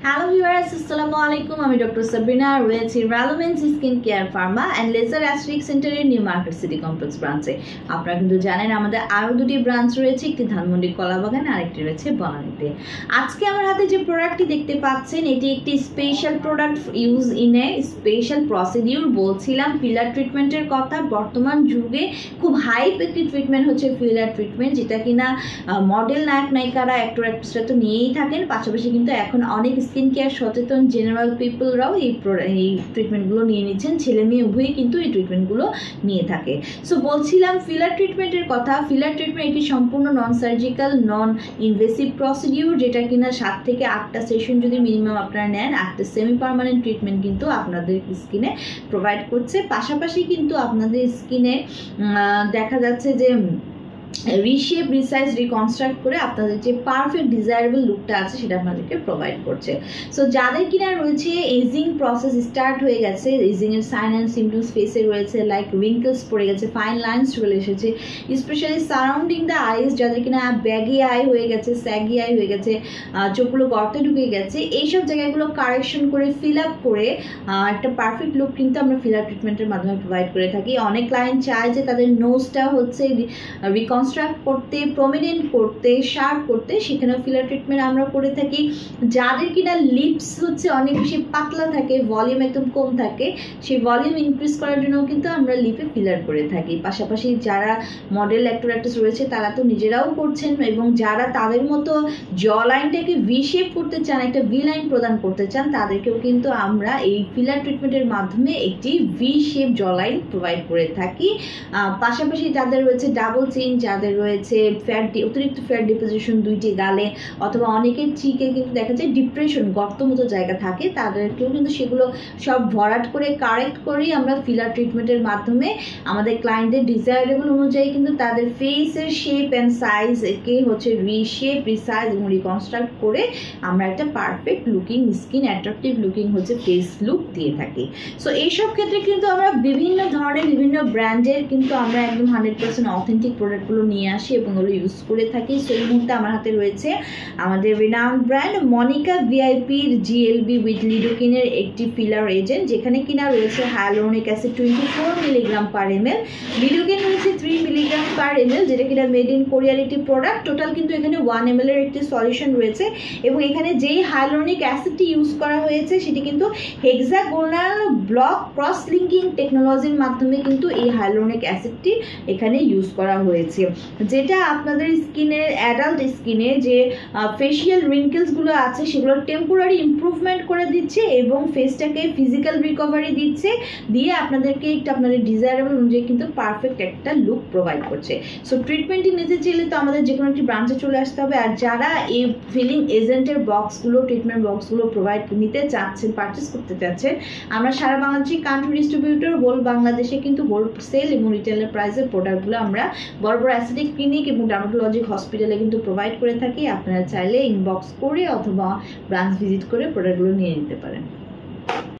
Hello viewers, Assalamu alaikum. আমি doctor Sabrina রয়েছি relevance skin care pharma and laser aesthetic সেন্টারের New market city complex ব্রাঞ্চে। আপনারা কিন্তু জানেন আমাদের আরও দুটি ব্রাঞ্চ রয়েছে, একটি ধানমন্ডি কলাবাগান আর একটি রয়েছে বনানীতে। আজকে আমার হাতে যে প্রোডাক্টটি দেখতে পাচ্ছেন এটি একটি special product use in a special procedure. বলছিলাম ফিলার ট্রিটমেন্টের কথা। বর্তমান যুগে খুব হাইপ একটি ট্রিটমেন্ট হচ্ছে ফিলার ট্রিটমেন্ট, যেটা কিনা মডেল নায়ক নায়িকারা অ্যাক্টর অ্যাক্ট্রেসরা তো নিয়েই থাকেন, পাশাপাশি কিন্তু এখন অনেক স্কিন কেয়ার সচেতন জেনারেল পিপলরাও এই ট্রিটমেন্টগুলো নিয়ে নিচ্ছেন। ছেলে মেয়ে উভয়ই কিন্তু এই ট্রিটমেন্টগুলো নিয়ে থাকে। সো বলছিলাম ফিলার ট্রিটমেন্টের কথা। ফিলার ট্রিটমেন্ট একটি সম্পূর্ণ non surgical non invasive procedure, যেটা কিনা 7 থেকে 8টা সেশন যদি মিনিমাম আপনারা নেন, 8টা সেমি পারমানেন্ট ট্রিটমেন্ট কিন্তু আপনাদের স্কিনে প্রোভাইড করছে। পাশাপাশি কিন্তু আপনাদের স্কিনে দেখা যাচ্ছে যে রিশেপ রিসাইজ রিকনস্ট্রাক্ট করে আপনাদের যে পারফেক্ট ডিজায়ারেবল লুকটা আছে সেটা আপনাদেরকে প্রোভাইড করছে। সো যাদের কিনা রয়েছে এজিং প্রসেস স্টার্ট হয়ে গেছে, এজিংয়ের সাইন অ্যান্ড সিমটমস ফেসে রয়েছে, লাইক রিঙ্কলস পড়ে গেছে, ফাইন লাইন্স চলে এসেছে, স্পেশালি সারাউন্ডিং দ্য আইস, যাদের কিনা ব্যাগি আই হয়ে গেছে, স্যাগি আই হয়ে গেছে, চোখগুলো গর্তে ঢুকে গেছে, এইসব জায়গাগুলো কারেকশন করে ফিল আপ করে একটা পারফেক্ট লুক কিন্তু আমরা ফিলার ট্রিটমেন্টের মাধ্যমে প্রোভাইড করে থাকি। অনেক ক্লায়েন্ট চায় যে তাদের নোজটা হচ্ছে রিকনস্ট্রাক্ট করতে, প্রমিনেন্ট করতে, শার্প করতে, সেখানেও ফিলার ট্রিটমেন্ট আমরা করে থাকি। যাদের কিনা লিপস হচ্ছে অনেক বেশি পাতলা থাকে, ভলিউম একদম কম থাকে, সেই ভলিউম ইনক্রিজ করার জন্য কিন্তু আমরা লিপে ফিলার করে থাকি। পাশাপাশি যারা মডেল অ্যাক্টর অ্যাক্ট্রেস রয়েছে তারা তো নিজেরাও করছেন, এবং যারা তাদের মতো জ লাইনটাকে ভি শেপ করতে চান, একটা ভি লাইন প্রদান করতে চান, তাদেরকেও কিন্তু আমরা এই ফিলার ট্রিটমেন্টের মাধ্যমে একটি ভি শেপ জ লাইন প্রোভাইড করে থাকি। পাশাপাশি যাদের রয়েছে ডাবল চিন, যাদের রয়েছে অতিরিক্ত ফ্যাট ডিপোজিশন দুইটি গালে, অথবা অনেকের চিকে কিন্তু দেখা যায় ডিপ্রেশন গর্ত মতো জায়গা থাকে, তাদেরকেও কিন্তু সেগুলো সব ভরাট করে কারেক্ট করেই আমরা ফিলার ট্রিটমেন্টের মাধ্যমে আমাদের ক্লায়েন্টদের ডিজায়ারেবল অনুযায়ী কিন্তু তাদের ফেসের শেপ অ্যান্ড সাইজ একে হচ্ছে রিশেপ রিসাইজ এবং রিকনস্ট্রাক্ট করে আমরা একটা perfect looking skin attractive looking হচ্ছে ফেস লুক দিয়ে থাকি। সো এইসব ক্ষেত্রে কিন্তু আমরা বিভিন্ন ধরনের বিভিন্ন ব্র্যান্ডের কিন্তু আমরা একদম 100% অথেন্টিক প্রোডাক্টগুলো নিয়ে আসি এবং ওগুলো ইউজ করে থাকি। সো এই মুহূর্তে আমার হাতে রয়েছে আমাদের রিনাউন্ড ব্র্যান্ড মনিকা ভিআইপির জিএলবি উইথ লিডোকিনের একটি ফিলার এজেন্ট, যেখানে কিনা রয়েছে hyaluronic acid 24 milligram per ML, lidocaine রয়েছে 3 মিলিগ্রাম পার এমএল, যেটা কিনা মেড ইন কোরিয়ার একটি প্রোডাক্ট। টোটাল কিন্তু এখানে 1 ml এর একটি সলিউশন রয়েছে, এবং এখানে যেই হায়ালুরোনিক অ্যাসিডটি ইউজ করা হয়েছে সেটি কিন্তু হেক্সাগোনাল ব্লক ক্রস লিঙ্কিং টেকনোলজির মাধ্যমে কিন্তু এই হায়ালুরোনিক অ্যাসিডটি এখানে ইউজ করা হয়েছে, যেটা আপনাদের স্কিনের অ্যাডাল্ট স্কিনে যে ফেশিয়াল রিঙ্কেলসগুলো আছে সেগুলো টেম্পোরারি ইমপ্রুভমেন্ট করে দিচ্ছে এবং ফেসটাকে ফিজিক্যাল রিকভারি দিচ্ছে, দিয়ে আপনাদেরকে একটা আপনাদের ডিজায়ারেবল অনুযায়ী কিন্তু পারফেক্ট একটা লুক প্রোভাইড করছে। সো ট্রিটমেন্টটি নিতে চাইলে তো আমাদের যে কোনো একটি ব্রাঞ্চে চলে আসতে হবে। আর যারা এই ফিলিং এজেন্টের বক্সগুলো ট্রিটমেন্ট বক্সগুলো প্রোভাইড নিতে চাচ্ছেন, পারচেস করতে চাচ্ছেন, আমরা সারা বাংলাদেশে কান্ট্রি ডিস্ট্রিবিউটর, হোল বাংলাদেশে কিন্তু হোলসেল এবং রিটেলের প্রাইসের প্রোডাক্টগুলো আমরা বড় বড় অ্যাসথেটিক ক্লিনিক এবং ডার্মাটোলজিক হসপিটালে কিন্তু প্রোভাইড করে থাকি। আপনারা চাইলে ইনবক্স করে অথবা ব্রাঞ্চ ভিজিট করে প্রোডাক্টগুলো নিয়ে নিতে পারেন।